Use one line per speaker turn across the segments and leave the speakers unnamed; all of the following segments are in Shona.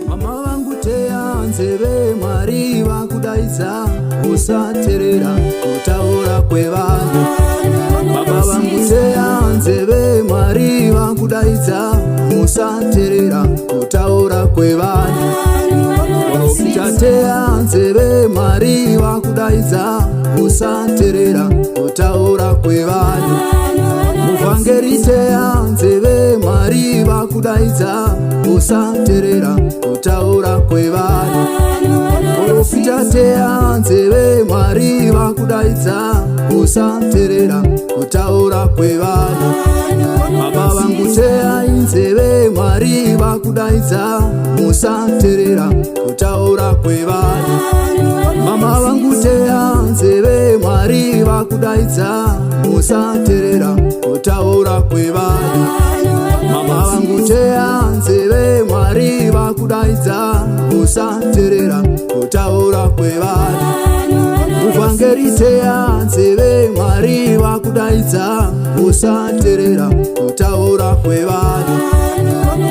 Mama vangu teya nzeve, Mwari vakudaidza, usaterera kutaura kwevanhu. Baba vangu teya nzeve, Mwari vakudaidza, usaterera kutaura kwevanhu. Profita teya nzeve, Mwari vakudaidza, usaterera kutaura kwevanhu. Muvhangeri teya nzeve, Mwari vakudaidza, usaterera kutaura kwevanhu. Profita teya nzeve, Mwari vakudaidza, usaterera kutaura kwevanhu. Baba vangu teya nzeve, Mwari vakudaidza, usaterera kutaura kwevanhu. Mama vangu teya nzeve, Mwari vakudaidza, usaterera kutaura kwevanhu. Mama vangu teya nzeve, Mwari vakudaidza, usaterera kutaura kwevanhu. Muvhangeri teya nzeve, Mwari vakudaidza, usaterera kutaura kwevanhu.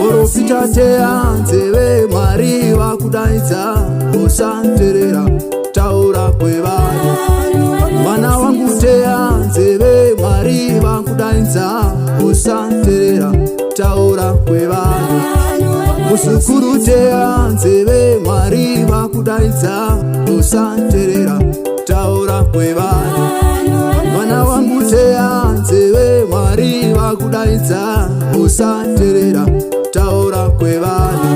Profita teya nzeve, Mwari vakudaidza, usaterera kutaura kwevanhu. Mwana wangu teya nzeve, Mwari vakudaidza, usaterera kutaura kwevanhu. Musukuru teya nzeve, Mwari vakudaidza, usaterera kutaura kwevanhu. Mwana wangu teya nzeve, Mwari vakudaidza, usaterera kutaura kwevanhu.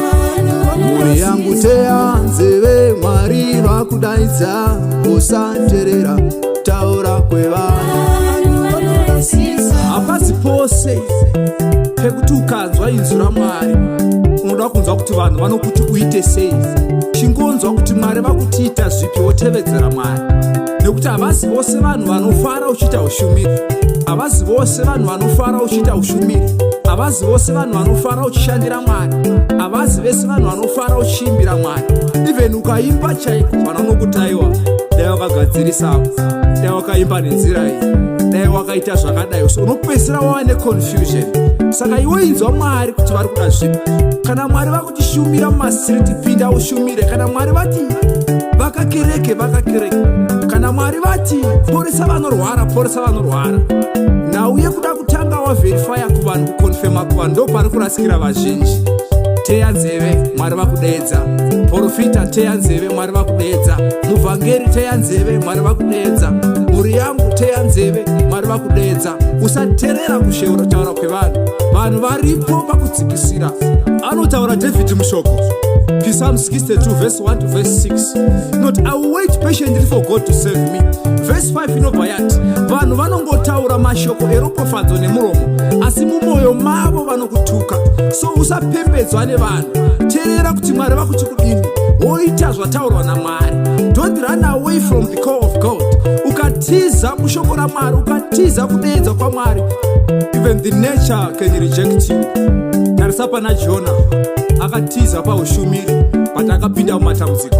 Mhuri yangu teya nzeve, Mwari vakudaidza, usaterera kutaura kwevanhu. Hapasi pose pekuti ukanzwa inzwi raMwari unoda kunzwa kuti vanhu vanokuti uite sei. Chingonzwa kuti Mwari vakutiita zvipi wotevedzera Mwari, nekuti havasi vose vanhu vanofara uchiita ushumiri. Havasi vose vanhu vanofara uchiita ushumiri. Havasi vose vanhu vanofara uchishandira Mwari. Havasi vese vanhu vanofara uchiimbira Mwari. Even ukaimba chaiko vanonokutaiwa, dai wakagadzirisapo, dai wakaimba nenzira iyi, dai wakaita zvakadai, so unopedzisira wava neconfusion. Saka iwe inzwa Mwari kuti vari kuda zvipi. Kana Mwari vakutishumira mumasiriti, pinda ushumire. Kana Mwari vati vakakereke, vakakereke. Kana Mwari vati poresa vanorwara, poresa vanorwara. Nauye kuda kutanga waverifya kuvanhu, kukonfirma kuvanhu, ndo pari kurasikira vazhinji. Teya nzeve, Mwari vakudeedza. Profita teya nzeve, Mwari vakudeedza. Muvhangeri teya nzeve, Mwari vakudeedza. Mhuri yangu teya nzeve, Mwari vakudeedza. Usaterera kusheura taura kwevanhu. Vanhu varipo pakudzikisira. Anotaura David mushoko Psalm 62 verse 1 to verse 6. Not I will wait patiently for God to save me. Verse 5 inobva yati vanhu vanongotaura mashoko eropafadzo nemuromo, asi mumwoyo mavo vanokutuka. So usapembedzwa nevanhu, teerera kuti Mwari vakuti kudini, woita zvataurwa naMwari. Don't run away from the call of God. Ukatiza mushoko raMwari, ukatiza kudeedza kwaMwari, even the nature can reject you. Tarisa pana Jona akatiza paushumiri but akapinda mumatambudziko.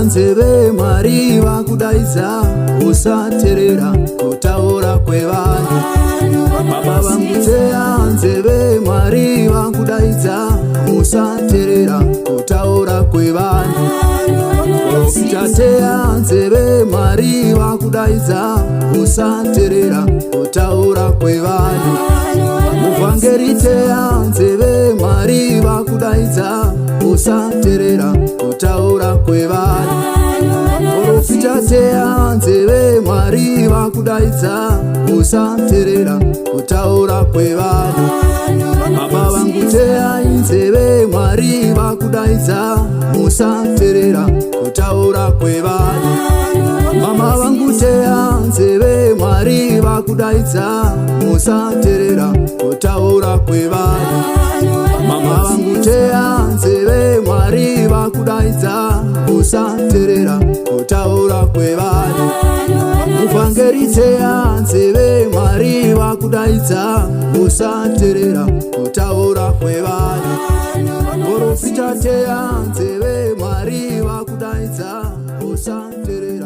nzeve Mwari vakudaidza usateerera kutaura kwevanhu. Baba vangu teya nzeve Mwari vakudaidza usateerera kutaura kwevanhu. Profita teya nzeve Mwari vakudaidza usateerera kutaura kwevanhu. Muvhangeri teya nzeve Mwari vakudaidza usateerera kutaura kwevanhu. Profita teya nzeve Mwari vakudaidza usateerera kutaura kwevanhu. Baba vangu teya nzeve Mwari vakudaidza usateerera kutaura kwevanhu. Mama vangu teya nzeve Mwari vakudaidza usateerera kutaura kwevanhu. Mama vangu teya nzeve Mwari vakudaidza usateerera kutaura kwevanhu. Muvhangeri teya nzeve Mwari vakudaidza usateerera kutaura kwevanhu. Profita teya nzeve Mwari vakudaidza usateerera